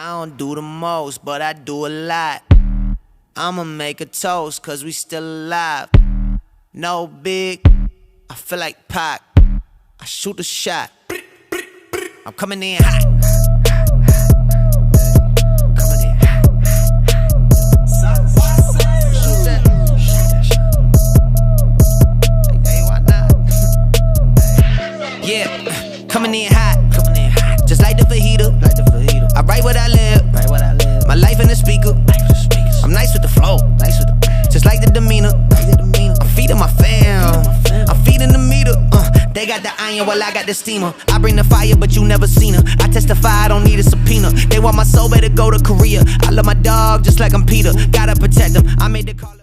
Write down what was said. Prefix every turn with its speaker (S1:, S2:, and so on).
S1: I don't do the most, but I do a lot. I'ma make a toast, cause we still alive. No big, I feel like Pac. I shoot a shot. I'm coming in hot. Coming in hot. Shoot that. Hey, why not? Yeah, coming in hot. Just like the fajita. I write what I live. My life in the speaker. I'm nice with the flow. Just like the demeanor. I'm feeding my fam. I'm feeding the meter. They got the iron while I got the steamer. I bring the fire, but you never seen her. I testify, I don't need a subpoena. They want my soul, better go to Korea. I love my dog just like I'm Peter. Gotta protect them. I made the call.